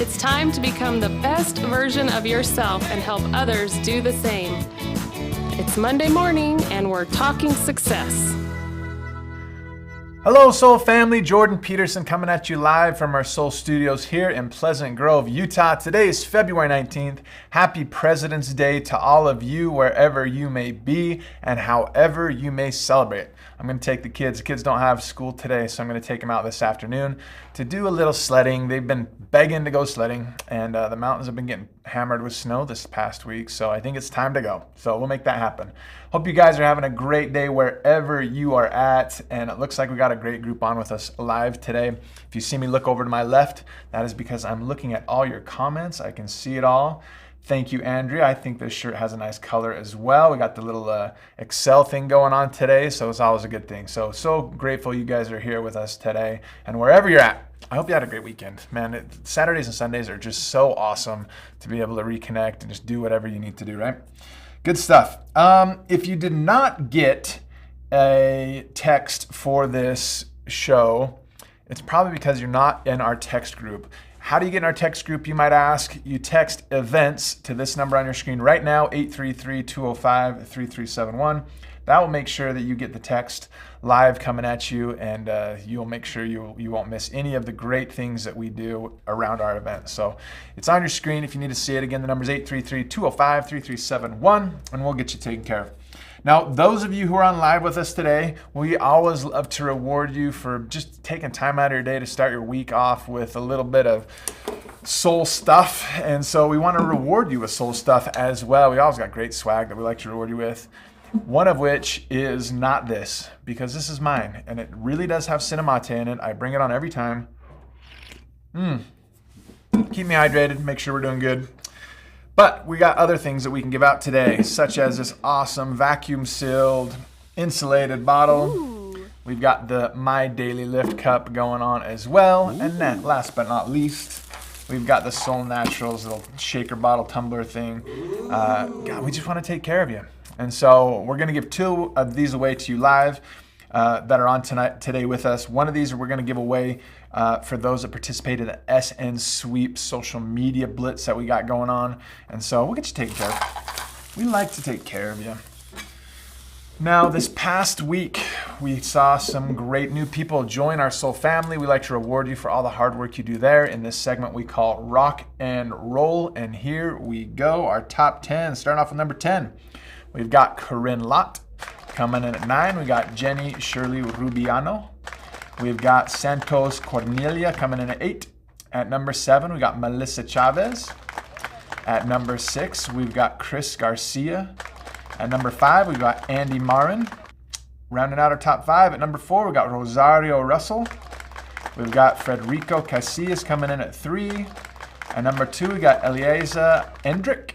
It's time to become the best version of yourself and help others do the same. It's Monday morning and we're talking success. Hello, Soul family. Jordan Peterson coming at you live from our Soul Studios here in Pleasant Grove, Utah. Today is February 19th. Happy President's Day to all of you, wherever you may be and however you may celebrate. I'm going to take the kids. The kids don't have school today, so I'm going to take them out this afternoon to do a little sledding. They've been begging to go sledding, and the mountains have been getting hammered with snow this past week, so I think it's time to go. So we'll make that happen. Hope you guys are having a great day wherever you are at, and it looks like we got a great group on with us live today. If you see me look over to my left, that is because I'm looking at all your comments. I can see it all. Thank you, Andrea. I think this shirt has a nice color as well. We got the little Excel thing going on today, so it's always a good thing. So grateful you guys are here with us today. And wherever you're at, I hope you had a great weekend. Man, Saturdays and Sundays are just so awesome to be able to reconnect and just do whatever you need to do, right? Good stuff. If you did not get a text for this show, it's probably because you're not in our text group. How do you get in our text group, you might ask? You text events to this number on your screen right now, 833-205-3371. That will make sure that you get the text live coming at you, and you'll make sure you won't miss any of the great things that we do around our event. So it's on your screen. If you need to see it again, the number is 833-205-3371, and we'll get you taken care of. Now, those of you who are on live with us today, we always love to reward you for just taking time out of your day to start your week off with a little bit of soul stuff. And so we want to reward you with soul stuff as well. We always got great swag that we like to reward you with. One of which is not this, because this is mine, and it really does have Cinnamate in it. I bring it on every time. Keep me hydrated, make sure we're doing good. But we got other things that we can give out today, such as this awesome vacuum-sealed, insulated bottle. Ooh. We've got the My Daily Lift cup going on as well. Ooh. And then, last but not least, we've got the Soul Naturals little shaker bottle tumbler thing. God, we just want to take care of you. And so we're going to give 2 of these away to you live that are on today with us. One of these we're going to give away for those that participated in the SN Sweep social media blitz that we got going on. And so we'll get you taken care of. We like to take care of you. Now, this past week, we saw some great new people join our Soul family. We like to reward you for all the hard work you do there in this segment we call Rock and Roll. And here we go, our top 10. Starting off with number 10. We've got Corinne Lott coming in at 9. We got Jenny Shirley Rubiano. We've got Santos Cornelia coming in at 8. At number 7, we got Melissa Chavez. At number 6, we've got Chris Garcia. At number 5, we've got Andy Marin. Rounding out our top 5, at number 4, we've got Rosario Russell. We've got Frederico Casillas coming in at 3. At number 2, we got Eliezer Endrick.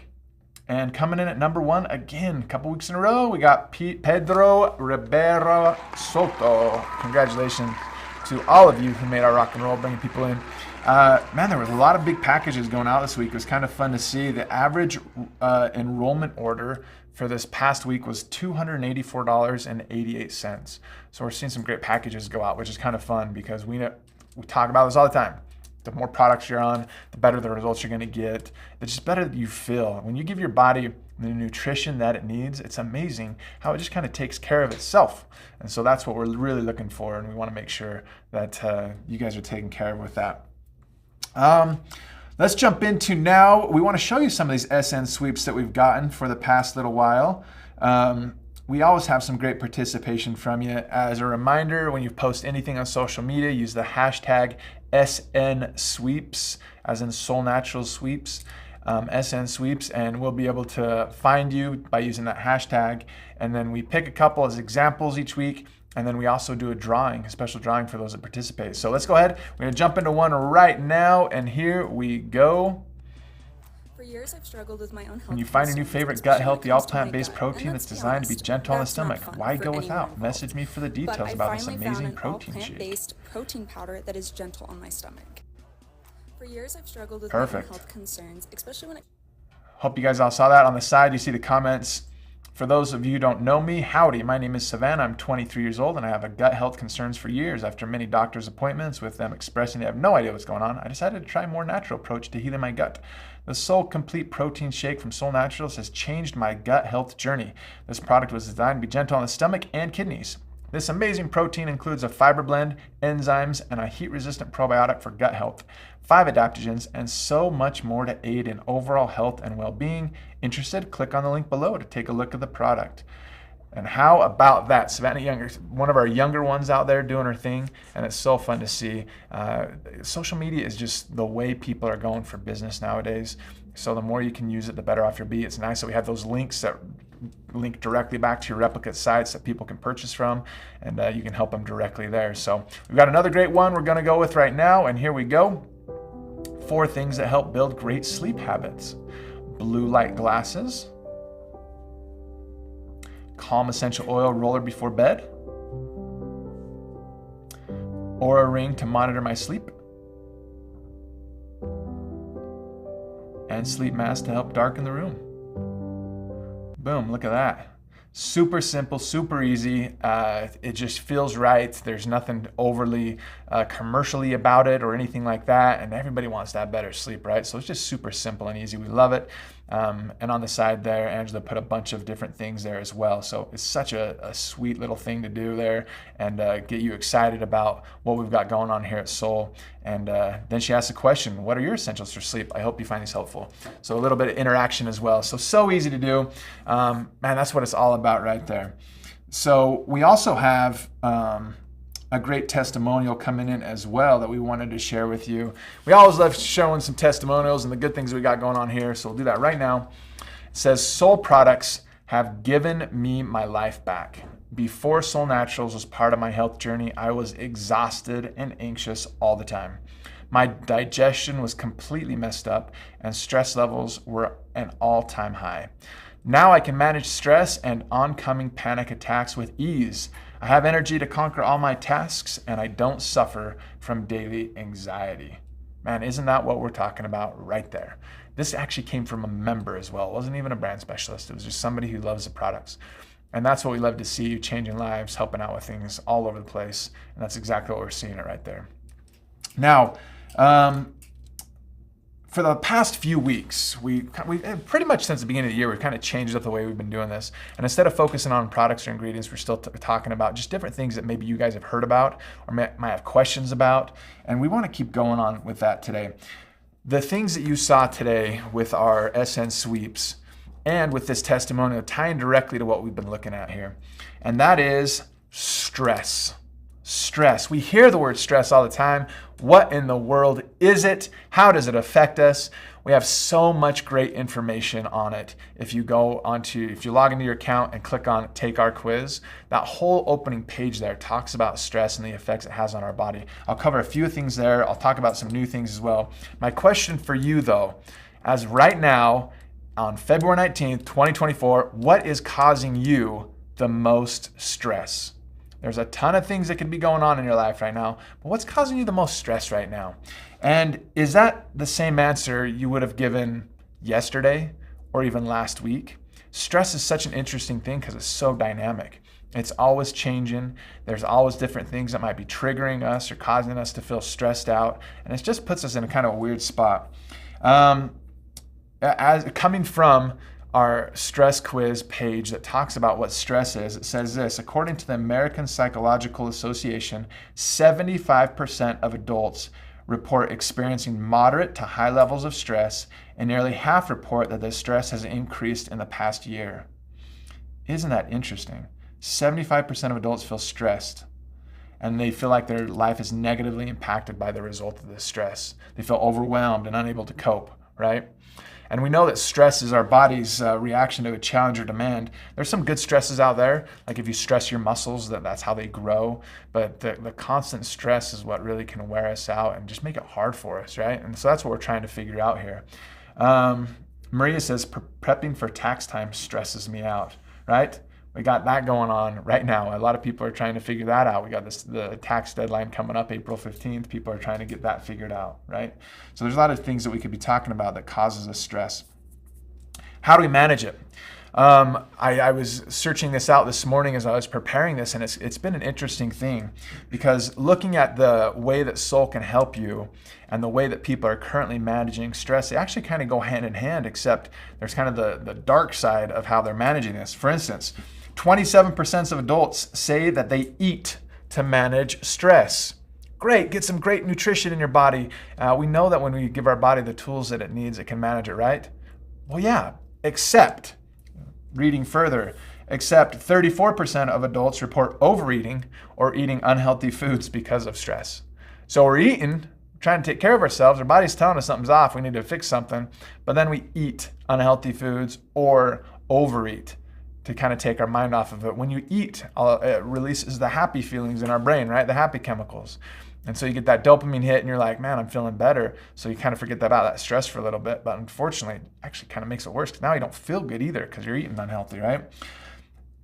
And coming in at number 1, again, a couple weeks in a row, we got Pedro Ribeiro Soto. Congratulations to all of you who made our rock and roll, bringing people in. Man, there was a lot of big packages going out this week. It was kind of fun to see. The average enrollment order for this past week was $284.88. So we're seeing some great packages go out, which is kind of fun because we talk about this all the time. The more products you're on, the better the results you're going to get. The just better that you feel. When you give your body the nutrition that it needs, it's amazing how it just kind of takes care of itself. And so that's what we're really looking for, and we want to make sure that you guys are taken care of with that. Let's jump into now. We want to show you some of these SN sweeps that we've gotten for the past little while. We always have some great participation from you. As a reminder, when you post anything on social media, use the hashtag SN Sweeps, as in Soul Natural Sweeps, SN Sweeps, and we'll be able to find you by using that hashtag. And then we pick a couple as examples each week, and then we also do a special drawing for those that participate. So let's go ahead. We're going to jump into one right now, and here we go. For years, I've struggled with my own health. When you find a new favorite gut-healthy, all-plant-based protein that's designed to be gentle on the stomach, why go without? Message me for the details about this amazing protein shake. Plant-based protein powder that is gentle on my stomach. For years, I've struggled with my own health concerns, especially when it... Hope you guys all saw that. On the side, you see the comments For those of you who don't know me, howdy, my name is Savannah. I'm 23 years old and I have had gut health concerns for years. After many doctor's appointments with them expressing they have no idea what's going on, I decided to try a more natural approach to healing my gut. The Soul Complete Protein Shake from Soul Naturals has changed my gut health journey. This product was designed to be gentle on the stomach and kidneys. This amazing protein includes a fiber blend, enzymes, and a heat-resistant probiotic for gut health, 5 adaptogens, and so much more to aid in overall health and well-being. Interested? Click on the link below to take a look at the product. And how about that? Savannah Younger, one of our younger ones out there doing her thing, and it's so fun to see. Social media is just the way people are going for business nowadays. So the more you can use it, the better off you'll be. It's nice that we have those links that link directly back to your replicate sites that people can purchase from, and you can help them directly there. So we've got another great one we're going to go with right now, and here we go. 4 things that help build great sleep habits. Blue light glasses, Calm essential oil roller before bed, Oura ring to monitor my sleep, and sleep mask to help darken the room. Boom, look at that. Super simple, super easy. It just feels right. There's nothing overly commercially about it or anything like that. And everybody wants to have better sleep, right? So it's just super simple and easy. We love it. And on the side there, Angela put a bunch of different things there as well. So it's such a sweet little thing to do there and get you excited about what we've got going on here at Soul. And then she asked a question, what are your essentials for sleep? I hope you find these helpful. So a little bit of interaction as well. So easy to do. Man, that's what it's all about right there. So we also have a great testimonial coming in as well that we wanted to share with you. We always love showing some testimonials and the good things we got going on here, so we'll do that right now. It says, Soul products have given me my life back. Before Soul Naturals was part of my health journey, I was exhausted and anxious all the time. My digestion was completely messed up and stress levels were an all-time high. Now I can manage stress and oncoming panic attacks with ease. I have energy to conquer all my tasks, and I don't suffer from daily anxiety. Man, isn't that what we're talking about right there? This actually came from a member as well. It wasn't even a brand specialist. It was just somebody who loves the products. And that's what we love to see, you changing lives, helping out with things all over the place. And that's exactly what we're seeing it right there. Now, for the past few weeks, we pretty much since the beginning of the year, we've kind of changed up the way we've been doing this. And instead of focusing on products or ingredients, we're still talking about just different things that maybe you guys have heard about or might have questions about. And we want to keep going on with that today. The things that you saw today with our SN sweeps and with this testimonial tying directly to what we've been looking at here. And that is stress. Stress. We hear the word stress all the time. What in the world is it? How does it affect us? We have so much great information on it. If you log into your account and click on Take Our Quiz, that whole opening page there talks about stress and the effects it has on our body. I'll cover a few things there. I'll talk about some new things as well. My question for you though, as right now on February 19th, 2024, what is causing you the most stress? There's a ton of things that could be going on in your life right now, but what's causing you the most stress right now? And is that the same answer you would have given yesterday or even last week? Stress is such an interesting thing because it's so dynamic. It's always changing. There's always different things that might be triggering us or causing us to feel stressed out, and it just puts us in a kind of a weird spot. As coming from our stress quiz page that talks about what stress is, it says this: according to the American Psychological Association, 75% of adults report experiencing moderate to high levels of stress, and nearly half report that the stress has increased in the past year. Isn't that interesting? 75% of adults feel stressed, and they feel like their life is negatively impacted by the result of this stress. They feel overwhelmed and unable to cope, right? And we know that stress is our body's reaction to a challenge or demand. There's some good stresses out there, like if you stress your muscles, that's how they grow. But the constant stress is what really can wear us out and just make it hard for us, right? And so that's what we're trying to figure out here. Maria says, prepping for tax time stresses me out, right? We got that going on right now. A lot of people are trying to figure that out. We got the tax deadline coming up April 15th. People are trying to get that figured out, right? So there's a lot of things that we could be talking about that causes us stress. How do we manage it? I was searching this out this morning as I was preparing this, and it's been an interesting thing, because looking at the way that Soul can help you and the way that people are currently managing stress, they actually kind of go hand in hand, except there's kind of the dark side of how they're managing this. For instance, 27% of adults say that they eat to manage stress. Great, get some great nutrition in your body. We know that when we give our body the tools that it needs, it can manage it, right? Well, yeah, except, reading further, except 34% of adults report overeating or eating unhealthy foods because of stress. So we're eating, trying to take care of ourselves. Our body's telling us something's off. We need to fix something. But then we eat unhealthy foods or overeat to kind of take our mind off of it. When you eat, it releases the happy feelings in our brain, right? The happy chemicals. And so you get that dopamine hit and you're like, man, I'm feeling better. So you kind of forget about that stress for a little bit. But unfortunately, it actually kind of makes it worse, because now you don't feel good either because you're eating unhealthy, right?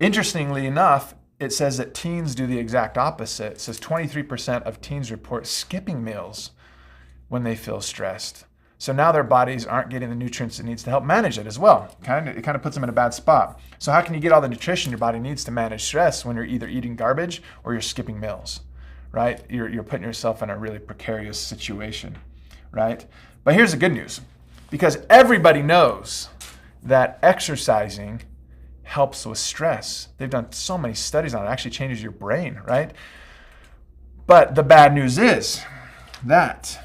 Interestingly enough, it says that teens do the exact opposite. It says 23% of teens report skipping meals when they feel stressed. So now their bodies aren't getting the nutrients it needs to help manage it as well. It kind of puts them in a bad spot. So how can you get all the nutrition your body needs to manage stress when you're either eating garbage or you're skipping meals, right? You're putting yourself in a really precarious situation, right? But here's the good news. Because everybody knows that exercising helps with stress. They've done so many studies on it. It actually changes your brain, right? But the bad news is that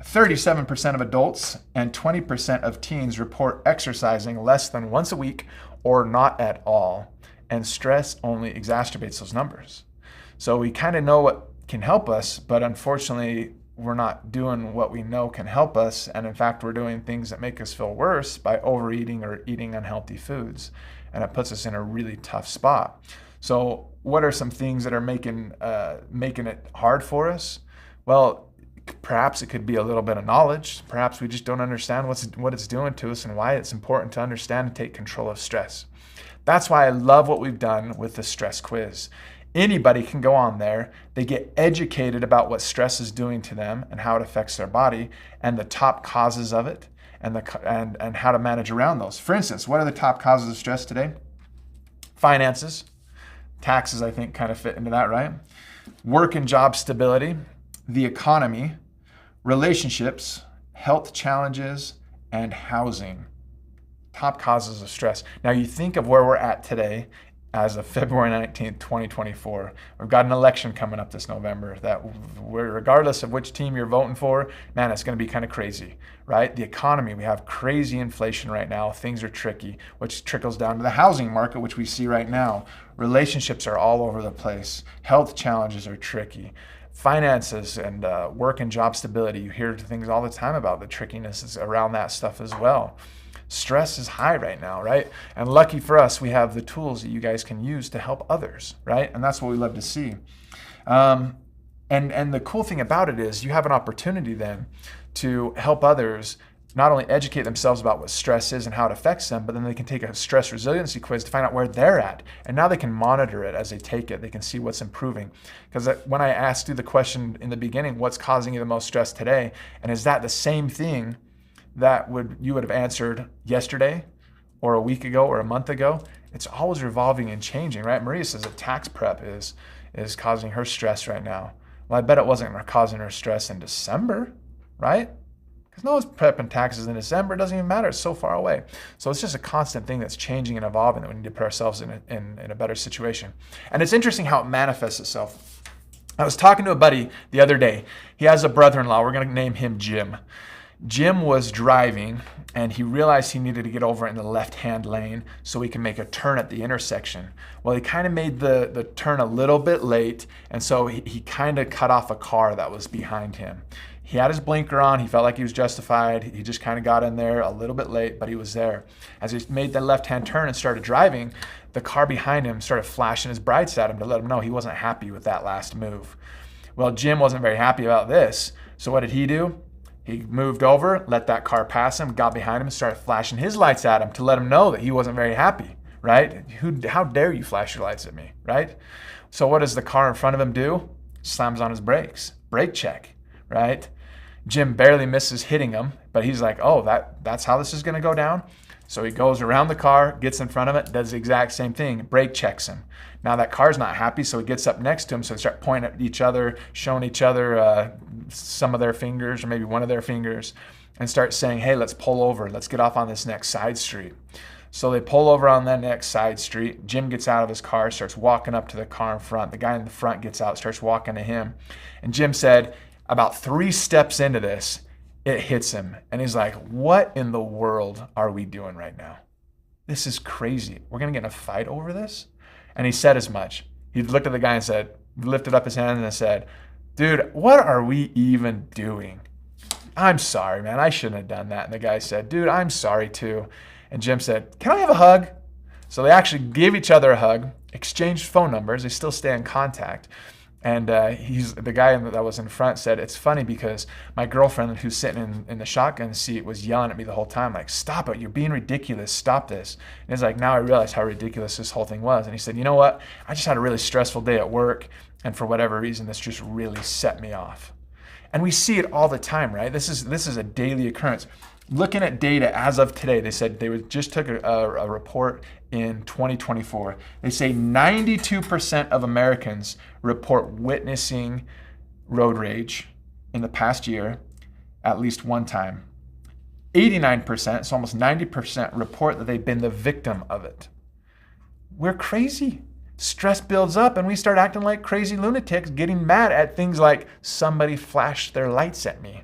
37% of adults and 20% of teens report exercising less than once a week or not at all. And stress only exacerbates those numbers. So we kind of know what can help us, but unfortunately, we're not doing what we know can help us. And in fact, we're doing things that make us feel worse by overeating or eating unhealthy foods. And it puts us in a really tough spot. So what are some things that are making it hard for us? Well, perhaps it could be a little bit of knowledge. Perhaps we just don't understand what it's doing to us and why it's important to understand and take control of stress. That's why I love what we've done with the stress quiz. Anybody can go on there. They get educated about what stress is doing to them and how it affects their body and the top causes of it and how to manage around those. For instance, what are the top causes of stress today? Finances. Taxes, I think, kind of fit into that, right? Work and job stability, the economy, relationships, health challenges, and housing. Top causes of stress. Now you think of where we're at today as of February 19th, 2024. We've got an election coming up this November that regardless of which team you're voting for, man, it's going to be kind of crazy, right? The economy, we have crazy inflation right now. Things are tricky, which trickles down to the housing market, which we see right now. Relationships are all over the place. Health challenges are tricky. Finances and work and job stability, you hear things all the time about the trickiness around that stuff as well. Stress is high right now, right? And lucky for us, we have the tools that you guys can use to help others, right? And that's what we love to see. And the cool thing about it is you have an opportunity then to help others not only educate themselves about what stress is and how it affects them, but then they can take a stress resiliency quiz to find out where they're at. And now they can monitor it as they take it. They can see what's improving. Because when I asked you the question in the beginning, what's causing you the most stress today? And is that the same thing that you would have answered yesterday or a week ago or a month ago? It's always revolving and changing, right? Maria says that tax prep is causing her stress right now. Well, I bet it wasn't causing her stress in December, right? Because no one's prepping taxes in December. It doesn't even matter. It's so far away. So it's just a constant thing that's changing and evolving that we need to put ourselves in a better situation. And it's interesting how it manifests itself. I was talking to a buddy the other day. He has a brother-in-law. We're going to name him Jim. Jim was driving and he realized he needed to get over in the left-hand lane so he can make a turn at the intersection. Well, he kind of made the turn a little bit late, and so he kind of cut off a car that was behind him. He had his blinker on. He felt like he was justified. He just kind of got in there a little bit late, but he was there. As he made the left-hand turn and started driving, the car behind him started flashing his brights at him to let him know he wasn't happy with that last move. Well, Jim wasn't very happy about this, so what did he do? He moved over, let that car pass him, got behind him, and started flashing his lights at him to let him know that he wasn't very happy, right? How dare you flash your lights at me, right? So what does the car in front of him do? Slams on his brakes. Brake check, right? Jim barely misses hitting him, but he's like, oh, that's how this is going to go down? So he goes around the car, gets in front of it, does the exact same thing, brake checks him. Now that car's not happy, so he gets up next to him, so they start pointing at each other, showing each other some of their fingers or maybe one of their fingers, and start saying, hey, let's pull over, let's get off on this next side street. So they pull over on that next side street. Jim gets out of his car, starts walking up to the car in front. The guy in the front gets out, starts walking to him. And Jim said, about 3 steps into this, it hits him. And he's like, what in the world are we doing right now? This is crazy. We're going to get in a fight over this? And he said as much. He looked at the guy and said, lifted up his hand and said, dude, what are we even doing? I'm sorry, man. I shouldn't have done that. And the guy said, dude, I'm sorry too. And Jim said, can I have a hug? So they actually gave each other a hug, exchanged phone numbers. They still stay in contact. And the guy that was in front said, it's funny because my girlfriend who's sitting in the shotgun seat was yelling at me the whole time, like, stop it, you're being ridiculous, stop this. And he's like, now I realize how ridiculous this whole thing was. And he said, you know what? I just had a really stressful day at work, and for whatever reason, this just really set me off. And we see it all the time, right? This is a daily occurrence. Looking at data as of today, they said just took a report in 2024. They say 92% of Americans report witnessing road rage in the past year at least one time. 89%, so almost 90%, report that they've been the victim of it. We're crazy. Stress builds up and we start acting like crazy lunatics, getting mad at things like somebody flashed their lights at me.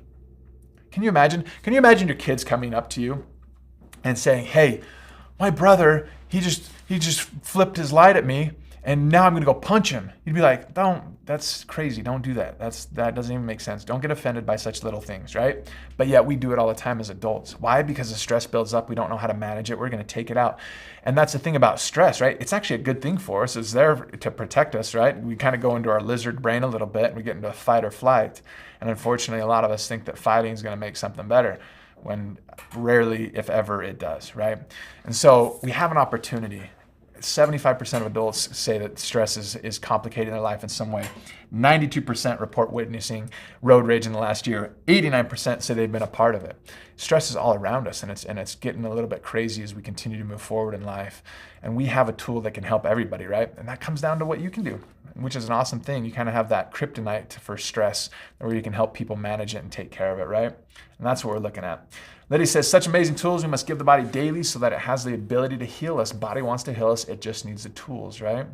Can you imagine? Can you imagine your kids coming up to you and saying, hey, my brother, he just flipped his light at me and now I'm going to go punch him. You'd be like, that's crazy. Don't do that. That doesn't even make sense. Don't get offended by such little things, right? But yet we do it all the time as adults. Why? Because the stress builds up. We don't know how to manage it. We're going to take it out. And that's the thing about stress, right? It's actually a good thing for us. It's there to protect us, right? We kind of go into our lizard brain a little bit and we get into a fight or flight. And unfortunately, a lot of us think that fighting is going to make something better when rarely, if ever, it does, right? And so we have an opportunity. 75% of adults say that stress is complicating their life in some way. 92% report witnessing road rage in the last year. 89% say they've been a part of it. Stress is all around us, and it's getting a little bit crazy as we continue to move forward in life. And we have a tool that can help everybody, right? And that comes down to what you can do, which is an awesome thing. You kind of have that kryptonite for stress where you can help people manage it and take care of it, right? And that's what we're looking at. Lydia says, such amazing tools we must give the body daily so that it has the ability to heal us. Body wants to heal us. It just needs the tools, right?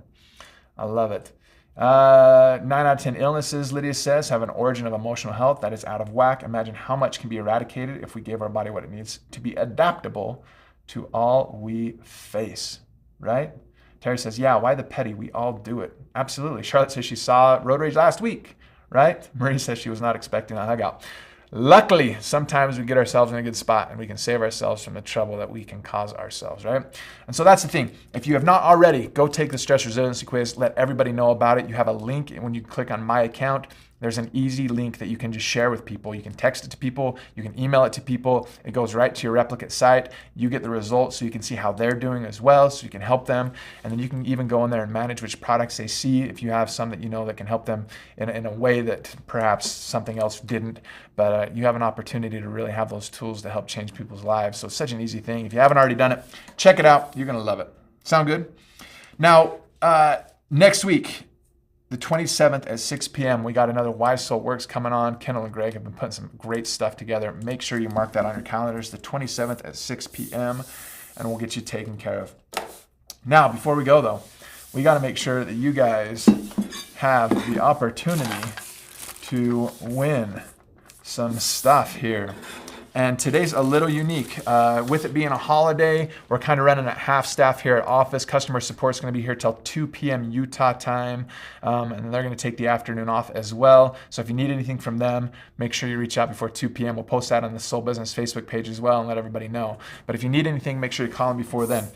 I love it. 9 out of 10 illnesses, Lydia says, have an origin of emotional health that is out of whack. Imagine how much can be eradicated if we gave our body what it needs to be adaptable to all we face, right? Terry says, yeah, why the petty? We all do it. Absolutely. Charlotte says she saw road rage last week, right? Marie says she was not expecting a hug out. Luckily, sometimes we get ourselves in a good spot and we can save ourselves from the trouble that we can cause ourselves, right? And so that's the thing. If you have not already, go take the stress resiliency quiz. Let everybody know about it. You have a link, and when you click on my account, there's an easy link that you can just share with people. You can text it to people. You can email it to people. It goes right to your replicate site. You get the results so you can see how they're doing as well, so you can help them. And then you can even go in there and manage which products they see if you have some that you know that can help them in a way that perhaps something else didn't. But you have an opportunity to really have those tools to help change people's lives. So it's such an easy thing. If you haven't already done it, check it out. You're going to love it. Sound good? Now, next week, the 27th at 6 p.m., we got another Wise Soul Works coming on. Kendall and Greg have been putting some great stuff together. Make sure you mark that on your calendars, the 27th at 6 p.m., and we'll get you taken care of. Now, before we go, though, we got to make sure that you guys have the opportunity to win some stuff here. And today's a little unique. With it being a holiday, we're kind of running at half staff here at office. Customer support's going to be here till 2 p.m. Utah time, and they're going to take the afternoon off as well. So if you need anything from them, make sure you reach out before 2 p.m. We'll post that on the Soul Business Facebook page as well and let everybody know. But if you need anything, make sure you call them before then.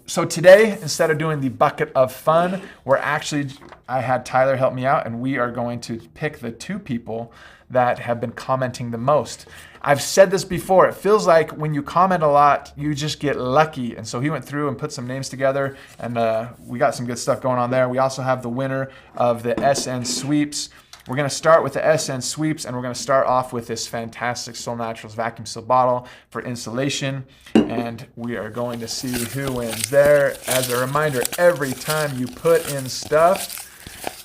So today, instead of doing the bucket of fun, I had Tyler help me out, and we are going to pick the 2 people that have been commenting the most. I've said this before, it feels like when you comment a lot, you just get lucky. And so he went through and put some names together, and we got some good stuff going on there. We also have the winner of the SN Sweeps. We're going to start with the SN sweeps, and we're going to start off with this fantastic Soul Naturals vacuum seal bottle for insulation, and we are going to see who wins there. As a reminder, every time you put in stuff,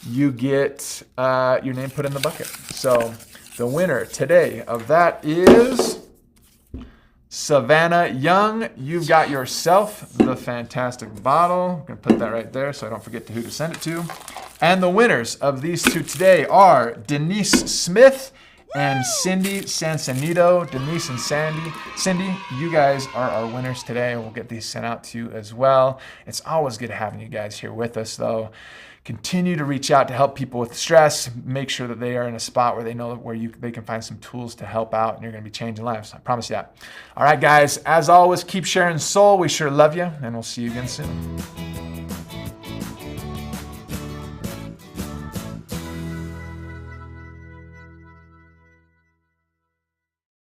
you get your name put in the bucket. So the winner today of that is Savannah Young. You've got yourself the fantastic bottle. I'm going to put that right there so I don't forget who to send it to. And the winners of these two today are Denise Smith and Cindy Sansonito. Denise and Cindy, you guys are our winners today. We'll get these sent out to you as well. It's always good having you guys here with us, though. Continue to reach out to help people with stress. Make sure that they are in a spot where they know where they can find some tools to help out, and you're going to be changing lives. I promise you that. All right, guys, as always, keep sharing soul. We sure love you, and we'll see you again soon.